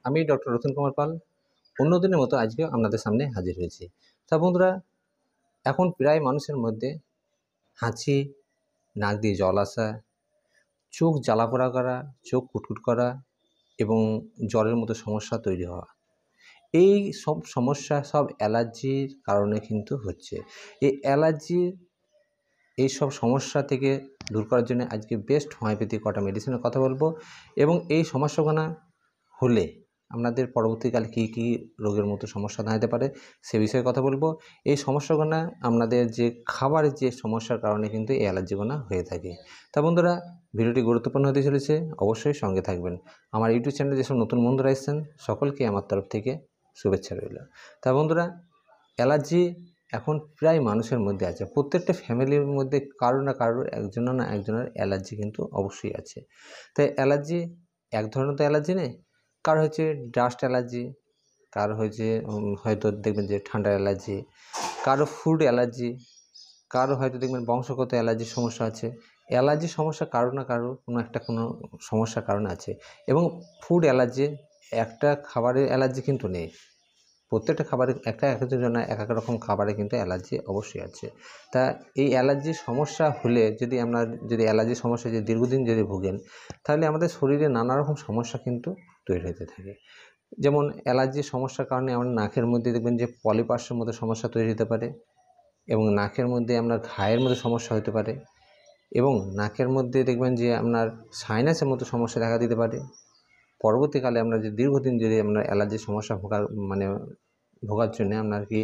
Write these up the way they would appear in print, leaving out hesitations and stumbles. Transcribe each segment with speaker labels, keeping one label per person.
Speaker 1: আমি ডক্টর রতন কুমার পাল অন্যদিনের মতো আজকে আপনাদের সামনে হাজির হয়েছি। তা বন্ধুরা, এখন প্রায় মানুষের মধ্যে হাঁচি, নাক দিয়ে জল আসা, চোখ জ্বালাপোড়া করা, চোখ কুটকুট করা এবং জ্বরের মতো সমস্যা তৈরি হওয়া, এই সব সমস্যা সব অ্যালার্জির কারণে কিন্তু হচ্ছে। এই অ্যালার্জির এইসব সমস্যা থেকে দূর করার জন্য আজকে বেস্ট হোমিওপ্যাথি কটা মেডিসিনের কথা বলবো এবং এই সমস্যাগুলো হলে আপনাদের পরবর্তীকালে কী কী রোগের মতো সমস্যা দাঁড়াতে পারে সে বিষয়ে কথা বলবো। এই সমস্যাগুলো আপনাদের যে খাবারের যে সমস্যার কারণে কিন্তু এই অ্যালার্জিগুলো হয়ে থাকে। তা বন্ধুরা, ভিডিওটি গুরুত্বপূর্ণ হতে চলেছে, অবশ্যই সঙ্গে থাকবেন। আমার ইউটিউব চ্যানেলে যেসব নতুন বন্ধুরা এসেছেন সকলকে আমার তরফ থেকে শুভেচ্ছা রইল। তা বন্ধুরা, অ্যালার্জি এখন প্রায় মানুষের মধ্যে আছে। প্রত্যেকটা ফ্যামিলির মধ্যে কারো না কারোর একজনের না একজনের অ্যালার্জি কিন্তু অবশ্যই আছে। তাই অ্যালার্জি এক ধরনের তো অ্যালার্জি নেই। কারো হচ্ছে ডাস্ট অ্যালার্জি, কারো হয়েছে হয়তো দেখবেন যে ঠান্ডার অ্যালার্জি, কারো ফুড অ্যালার্জি, কারো হয়তো দেখবেন বংশগত অ্যালার্জির সমস্যা আছে। অ্যালার্জির সমস্যা কারো না কারো কোনো সমস্যার কারণে আছে। এবং ফুড অ্যালার্জি, একটা খাবারের অ্যালার্জি কিন্তু নেই। প্রত্যেকটা খাবারে একজনের জন্য এক এক রকম খাবারে কিন্তু অ্যালার্জি অবশ্যই আছে। তা এই অ্যালার্জির সমস্যা হলে যদি অ্যালার্জির সমস্যা যদি দীর্ঘদিন যদি ভোগেন, তাহলে আমাদের শরীরে নানা রকম সমস্যা কিন্তু তৈরি হতে থাকে। যেমন অ্যালার্জির সমস্যার কারণে আমার নাকের মধ্যে দেখবেন যে পলিপাসের মধ্যে সমস্যা তৈরি হতে পারে এবং নাকের মধ্যে আপনার ঘায়ের মধ্যে সমস্যা হতে পারে এবং নাকের মধ্যে দেখবেন যে আপনার সাইনাসের মতো সমস্যা দেখা দিতে পারে। পরবর্তীকালে আমরা যে দীর্ঘদিন যদি আপনার অ্যালার্জির সমস্যা ভোগার জন্য আপনার কি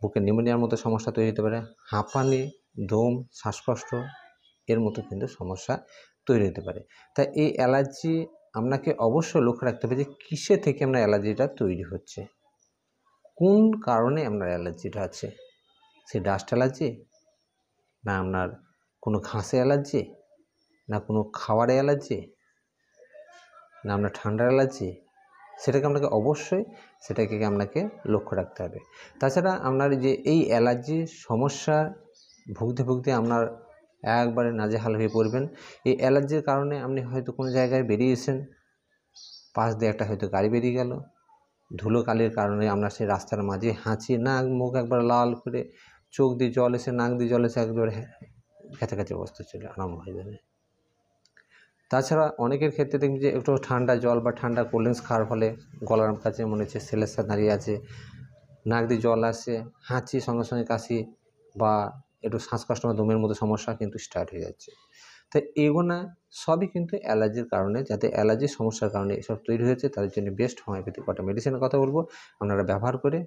Speaker 1: বুকে নিউমোনিয়ার মতো সমস্যা তৈরি হতে পারে, হাঁপানি, দম, শ্বাসকষ্ট এর মতো কিন্তু সমস্যা তৈরি হতে পারে। তাই এই অ্যালার্জি আপনাকে অবশ্যই লক্ষ্য রাখতে হবে যে কিসে থেকে আপনার অ্যালার্জিটা তৈরি হচ্ছে, কোন কারণে আপনার অ্যালার্জিটা আছে। সে ডাস্ট অ্যালার্জি, না আপনার কোনো ঘাসে অ্যালার্জি, না কোনো খাবারে অ্যালার্জি, না আপনার ঠান্ডার অ্যালার্জি, সেটাকে আপনাকে লক্ষ্য রাখতে হবে। তাছাড়া আপনার যে এই অ্যালার্জির সমস্যা ভুগতে আপনার একবারে নাজেহাল হয়ে পড়বেন। এই অ্যালার্জির কারণে আপনি হয়তো কোনো জায়গায় বেরিয়েছেন, পাশ দিয়ে একটা হয়তো গাড়ি বেরিয়ে গেল, ধুলোকালির কারণে আপনার সেই রাস্তার মাঝে হাঁচি, নাক মুখ একবার লাল করে, চোখ দিয়ে জল এসে, নাক দিয়ে জল এসে একবারে কাছাকাছি অবস্থা চলে আরম্ভ হয়ে যাবে। তাছাড়া অনেকের ক্ষেত্রে দেখবেন যে একটু ঠান্ডা জল বা ঠান্ডা কোল্ড ড্রিঙ্কস খাওয়ার ফলে গলার কাছে মনে হচ্ছে সেলেসা দাঁড়িয়ে আছে, নাক দিয়ে জল আসে, হাঁচি, সঙ্গে সঙ্গে কাশি বা একটু শ্বাসকষ্ট বা দমের মতো সমস্যা কিন্তু স্টার্ট হয়ে যাচ্ছে। তাই এগুলো সবই কিন্তু অ্যালার্জির কারণে, যাতে অ্যালার্জির সমস্যার কারণে এসব তৈরি হয়েছে, তাদের জন্য বেস্ট হোমিওপ্যাথি কটা মেডিসিনের কথা বলবো, আপনারা ব্যবহার করে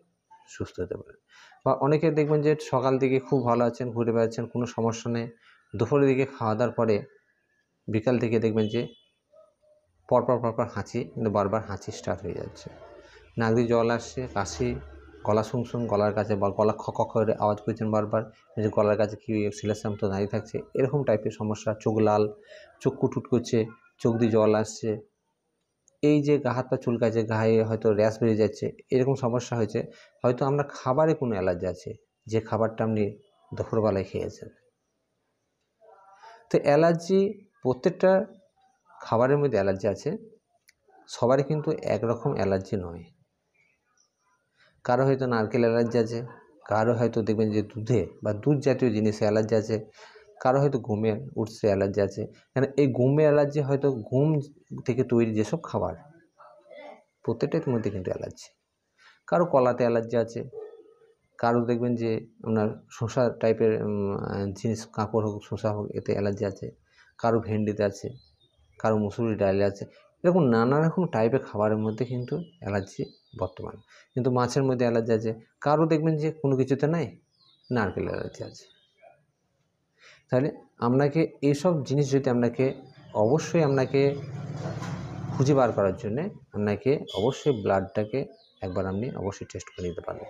Speaker 1: সুস্থ হতে পারেন। বা অনেকে দেখবেন যে সকাল দিকে খুব ভালো আছেন, ঘুরে বেড়াচ্ছেন, কোনো সমস্যা নেই, দুপুরের দিকে খাওয়া দাওয়ার পরে বিকাল থেকে দেখবেন যে পরপর হাঁচি, কিন্তু বারবার হাঁচি স্টার্ট হয়ে যাচ্ছে, নাক দিয়ে জল আসছে, কাশি, গলা শুংশুং, গলার কাছে বা গলা খ করে আওয়াজ করছেন বারবার, যে গলার কাছে কি সিলেসাম তো দাঁড়িয়ে থাকছে, এরকম টাইপের সমস্যা। চোখ লাল, চোখ কুটকুট করছে, চোখ দিয়ে জল আসছে, এই যে গা হাত পা চুলকাচ্ছে, গায়ে হয়তো র্যাশ বেরিয়ে যাচ্ছে, এরকম সমস্যা হয়েছে। হয়তো আপনার খাবারে কোনো অ্যালার্জি আছে, যে খাবারটা আপনি দুপুরবেলায় খেয়েছেন। তো অ্যালার্জি, প্রত্যেকটা খাবারের মধ্যে অ্যালার্জি আছে, সবারই কিন্তু একরকম অ্যালার্জি নয়। কারো হয়তো নারকেল অ্যালার্জি আছে, কারো হয়তো দেখবেন যে দুধে বা দুধ জাতীয় জিনিসে অ্যালার্জি আছে, কারো হয়তো গমের উৎসে অ্যালার্জি আছে। কারণ এই গমের অ্যালার্জি হয়তো গম থেকে তৈরি যেসব খাবার, প্রত্যেকটার মধ্যে কিন্তু অ্যালার্জি। কারো কলাতে অ্যালার্জি আছে, কারো দেখবেন যে আপনার শসা টাইপের জিনিস, কাঁকড় হোক, শসা হোক, এতে অ্যালার্জি আছে, কারো ভেন্ডিতে আছে, কারো মুসুরি ডালে আছে। এরকম নানা রকম টাইপের খাবারের মধ্যে কিন্তু অ্যালার্জি বর্তমান। কিন্তু মাছের মধ্যে অ্যালার্জি আছে, কারো দেখবেন যে কোনো কিছুতে নাই, নারকেল অ্যালার্জি আছে। তাহলে আপনাকে এইসব জিনিস যদি অবশ্যই খুঁজে বার করার জন্যে আপনাকে অবশ্যই ব্লাডটাকে একবার আপনি অবশ্যই টেস্ট করে নিতে পারবেন।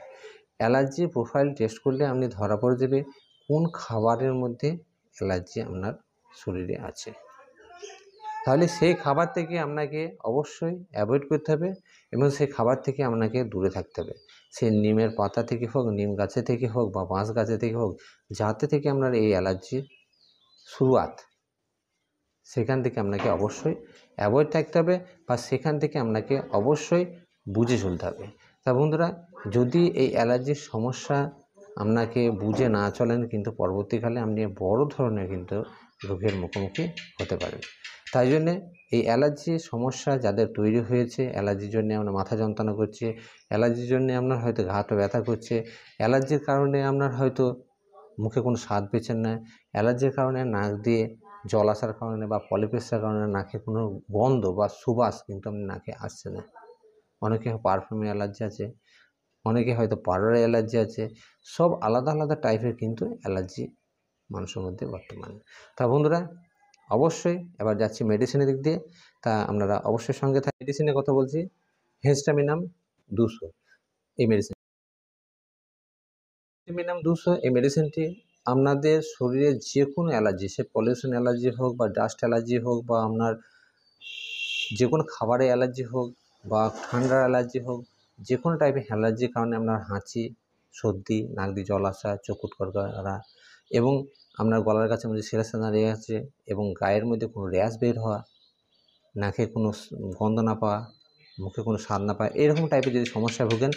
Speaker 1: অ্যালার্জি প্রোফাইল টেস্ট করলে আপনি ধরা পড়ে যাবে কোন খাবারের মধ্যে অ্যালার্জি আপনার শরীরে আছে। তাহলে সেই খাবার থেকে আপনাকে অবশ্যই অ্যাভয়েড করতে হবে এবং সেই খাবার থেকে আপনাকে দূরে থাকতে হবে। সে নিমের পাতা থেকে হোক, নিম গাছে থেকে হোক বা বাঁশ গাছে থেকে হোক, যাতে থেকে আপনার এই অ্যালার্জির শুরুয়াত, সেখান থেকে আপনাকে অবশ্যই অ্যাভয়েড থাকতে হবে, বা সেখান থেকে আপনাকে অবশ্যই বুঝে চলতে হবে। তা বন্ধুরা, যদি এই অ্যালার্জির সমস্যা আপনাকে বুঝে না চলেন, কিন্তু পরবর্তীকালে আপনি বড় ধরনের কিন্তু রোগের মুখোমুখি হতে পারেন। তাই জন্যে এই অ্যালার্জির সমস্যা যাদের তৈরি হয়েছে, অ্যালার্জির জন্যে আপনার মাথা যন্ত্রণা করছে, অ্যালার্জির জন্যে আপনার হয়তো ঘাড় ব্যথা করছে, অ্যালার্জির কারণে আপনার হয়তো মুখে কোনো স্বাদ পেয়েছেন না, অ্যালার্জির কারণে নাক দিয়ে জল আসার কারণে বা পলিপেসার কারণে নাকে কোনো গন্ধ বা সুবাস কিন্তু আপনার নাকে আসছে না, অনেকে পারফিউমে অ্যালার্জি আছে, অনেকে হয়তো পাউডারে অ্যালার্জি আছে, সব আলাদা আলাদা টাইপের কিন্তু অ্যালার্জি মানুষের মধ্যে বর্তমানে। তা বন্ধুরা, অবশ্যই এবার যাচ্ছি মেডিসিনের দিক দিয়ে। তা আপনারা অবশ্যই সঙ্গে মেডিসিনের কথা বলছি, হিস্টামিনাম 200 এই হিস্টামিনাম 200 এই মেডিসিনটি আপনাদের শরীরে যে কোনো অ্যালার্জি, সে পলিউশন অ্যালার্জি হোক বা ডাস্ট অ্যালার্জি হোক বা আপনার যে কোনো খাবারে অ্যালার্জি হোক বা ঠান্ডার অ্যালার্জি হোক, যে কোনো টাইপের অ্যালার্জির কারণে আপনার হাঁচি, সর্দি, নাক দিয়ে জল আসা, চোখ কুটকুট করা এবং আপনার গলার কাছে মধ্যে সেরেসা দাঁড়িয়ে আছে এবং গায়ের মধ্যে কোনো র্যাশ বের হওয়া, নাকে কোনো গন্ধ না পাওয়া, মুখে কোনো স্বাদ না পাওয়া, এরকম টাইপের যদি সমস্যায় ভোগেন,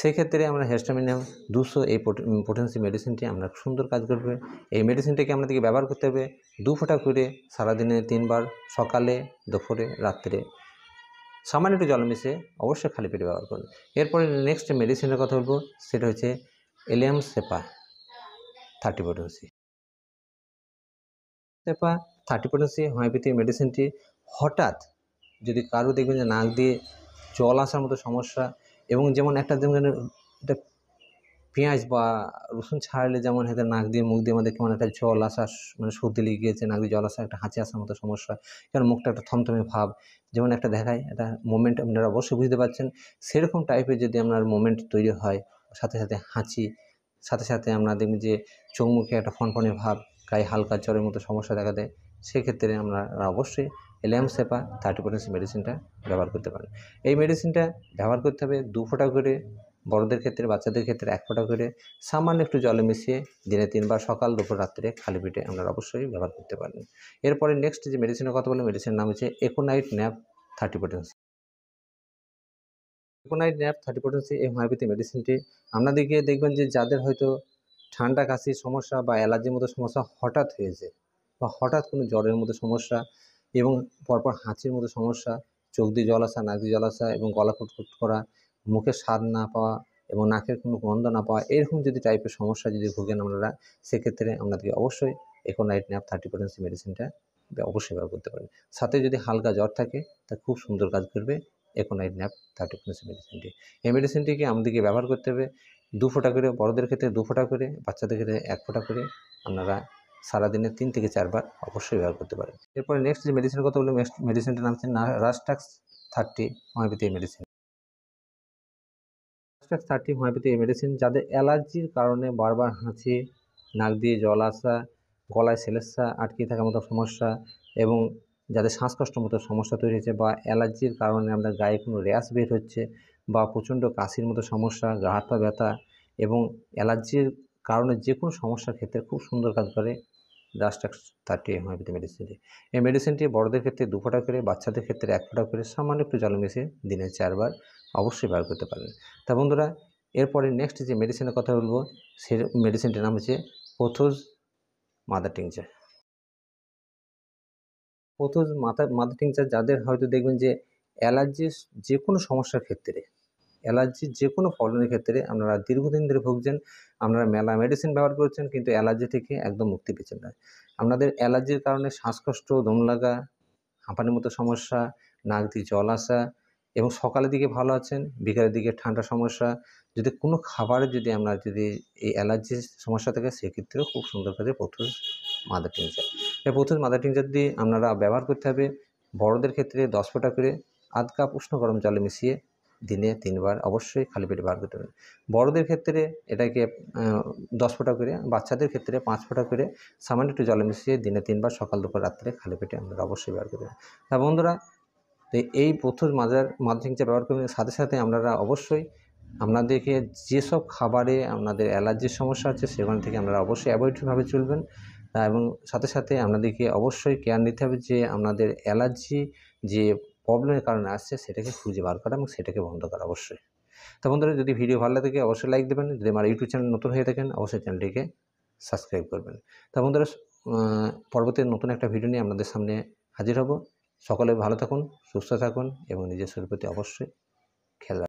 Speaker 1: সেক্ষেত্রে আমরা হিস্টামিনাম 200 এই পোটেন্সি মেডিসিনটি আমরা সুন্দর কাজ করবে। এই মেডিসিনটাকে আপনাদেরকে ব্যবহার করতে হবে 2 ফোঁটা করে সারাদিনে 3 বার, সকালে, দুপুরে, রাত্রে, সামান্য একটু জল মিশিয়ে অবশ্যই খালি পেটে ব্যবহার করুন। এরপরে নেক্সট মেডিসিনের কথা বলবো, সেটা হচ্ছে এলিয়াম সেপা 30 পোটেন্সি। সেপা 30 পোটেন্সি হোমিওপ্যাথি মেডিসিনটি হঠাৎ যদি কারো দেখবেন যে নাক দিয়ে জল আসার মতো সমস্যা, এবং যেমন একটা দেখবেন এটা পেঁয়াজ বা রসুন ছাড়ালে যেমন হয়তো নাক দিয়ে মুখ দিয়ে আমাদের কেমন একটা জল আসা, মানে সর্দি লেগে গিয়েছে, নাক দিয়ে জল আসা, একটা হাঁচি আসার মতো সমস্যা, কারণ মুখটা একটা থমথমে ভাব যেমন একটা দেখায়, একটা মোমেন্ট আপনারা অবশ্যই বুঝতে পারছেন, সেরকম টাইপের যদি আপনার মোমেন্ট তৈরি হয়, সাথে সাথে হাঁচি, সাথে সাথে আমরা দেখবেন যে চোখ মুখে একটা ফনফনে ভাব, গায়ে হালকা জ্বরের মতো সমস্যা দেখা দেয়, সেক্ষেত্রে আমরা অবশ্যই এলিয়াম সেপা 30 পোটেন্সি মেডিসিনটা ব্যবহার করতে পারেন। এই মেডিসিনটা ব্যবহার করতে হবে 2 ফোঁটা করে, বড়দের ক্ষেত্রে, বাচ্চাদের ক্ষেত্রে 1 ফোঁটা করে সামান্য একটু জলে মিশিয়ে দিনে 3 বার, সকাল, দুপুর, রাত্রে খালি পেটে আপনারা অবশ্যই ব্যবহার করতে পারেন। এরপরে নেক্সট যে মেডিসিনের কথা বললাম, মেডিসিনের নাম হচ্ছে aconite nap 30 potency. Aconite nap 30 potency এই হোমিওপ্যাথি মেডিসিনটি আপনাদেরকে দেখবেন যে যাদের হয়তো ঠান্ডা কাশির সমস্যা বা অ্যালার্জির মতো সমস্যা হঠাৎ হয়েছে, বা হঠাৎ কোনো জ্বরের মতো সমস্যা এবং পরপর হাঁচির মতো সমস্যা, চোখ দিয়ে জল আসা, নাক দিয়ে জল আসা এবং গলা কুটকুট করা, মুখে স্বাদ না পাওয়া এবং নাকের কোনো গন্ধ না পাওয়া, এরকম যদি টাইপের সমস্যা যদি ভোগেন আপনারা, সেক্ষেত্রে আপনাদেরকে অবশ্যই একোনাইট ন্যাপ 30 পোটেন্সি মেডিসিনটা অবশ্যই ব্যবহার করতে পারেন। সাথে যদি হালকা জ্বর থাকে, তা খুব সুন্দর কাজ করবে একোনাইট ন্যাপ 30 পোটেন্সি মেডিসিনটি। এই মেডিসিনটিকে আমাদেরকে ব্যবহার করতে হবে 2 ফোঁটা করে, বড়দের ক্ষেত্রে 2 ফোঁটা করে, বাচ্চাদের ক্ষেত্রে 1 ফোঁটা করে আপনারা সারাদিনে 3 থেকে 4 বার অবশ্যই ব্যবহার করতে পারেন। এরপরে নেক্সট যে মেডিসিনের কথা বললাম, মেডিসিনটার নাম হচ্ছে Rhus tox 30 homeopathy medicine. Rhus tox 30 homeopathy medicine যাদের অ্যালার্জির কারণে বারবার হাঁচি, নাক দিয়ে জল আসা, গলায় সেলেসা আটকে থাকার মতো সমস্যা এবং যাদের শ্বাসকষ্টের মতো সমস্যা তৈরি হয়েছে, বা অ্যালার্জির কারণে আপনার গায়ে কোনো র্যাশ বের হচ্ছে, বা প্রচণ্ড কাশির মতো সমস্যা, গা হাত পা ব্যথা এবং অ্যালার্জির কারণে যে কোনো সমস্যার ক্ষেত্রে খুব সুন্দর কাজ করে রাস্টাক্স 30 হোমিওপ্যাথি মেডিসিনটি। এই মেডিসিনটি বড়দের ক্ষেত্রে 2 ফোঁটা করে, বাচ্চাদের ক্ষেত্রে 1 ফোঁটা করে সামান্য একটু জল মিশিয়ে দিনে 4 বার অবশ্যই ব্যবহার করতে পারেন। তা বন্ধুরা, এরপরে নেক্সট যে মেডিসিনের কথা বলবো, সেই মেডিসিনটির নাম হচ্ছে pothos mother tincture. Pothos mother tincture যাদের হয়তো দেখবেন যে অ্যালার্জির যে কোনো সমস্যার ক্ষেত্রে, অ্যালার্জির যে কোনো প্রবলেমের ক্ষেত্রে আপনারা দীর্ঘদিন ধরে ভুগছেন, আপনারা মেলা মেডিসিন ব্যবহার করছেন কিন্তু অ্যালার্জি থেকে একদম মুক্তি পেয়েছেন না। আপনাদের অ্যালার্জির কারণে শ্বাসকষ্ট, দম লাগা, হাঁপানির মতো সমস্যা, নাক দিয়ে জল আসা এবং সকালের দিকে ভালো আছেন, বিকালের দিকে ঠান্ডা সমস্যা, যদি কোনো খাবারে যদি আপনার যদি এই অ্যালার্জির সমস্যা থাকে, সেক্ষেত্রেও খুব সুন্দর কাজে পোথোস মাদার টিংচার। এই পোথোস মাদার টিংচার দিয়ে আপনারা ব্যবহার করতে হবে বড়দের ক্ষেত্রে 10 ফোঁটা করে, আধ কাপ উষ্ণ গরম জলে মিশিয়ে দিনে 3 বার অবশ্যই খালি পেটে ব্যবহার করতে হবে। বড়দের ক্ষেত্রে এটাকে 10 ফোঁটা করে, বাচ্চাদের ক্ষেত্রে 5 ফোঁটা করে সামান্য একটু জলে মিশিয়ে দিনে 3 বার সকাল, দুপুর, রাত্রে খালি পেটে আপনারা অবশ্যই ব্যবহার করবেন। তা বন্ধুরা, তো এই পোথোস মাদার টিংচার ব্যবহার করবেন, সাথে সাথে আপনারা অবশ্যই আপনাদেরকে যেসব খাবারে আপনাদের অ্যালার্জির সমস্যা হচ্ছে, সেখান থেকে আপনারা অবশ্যই অ্যাভয়েডভাবে চলবেন। এবং সাথে সাথে আপনাদেরকে অবশ্যই কেয়ার নিতে হবে যে আপনাদের অ্যালার্জি যে প্রবলেমের কারণে আসছে সেটাকে খুঁজে বার করা এবং সেটাকে বন্ধ করা অবশ্যই। তো বন্ধুরা, যদি ভিডিও ভালো লাগে অবশ্যই লাইক দেবেন। যদি আমার ইউটিউব চ্যানেল নতুন হয়ে থাকেন অবশ্যই চ্যানেলটিকে সাবস্ক্রাইব করবেন। তা বন্ধুরা, পরবর্তী নতুন একটা ভিডিও নিয়ে আপনাদের সামনে হাজির হব। সকলে ভালো থাকুন, সুস্থ থাকুন এবং নিজের শরীরের প্রতি অবশ্যই খেয়াল রাখুন।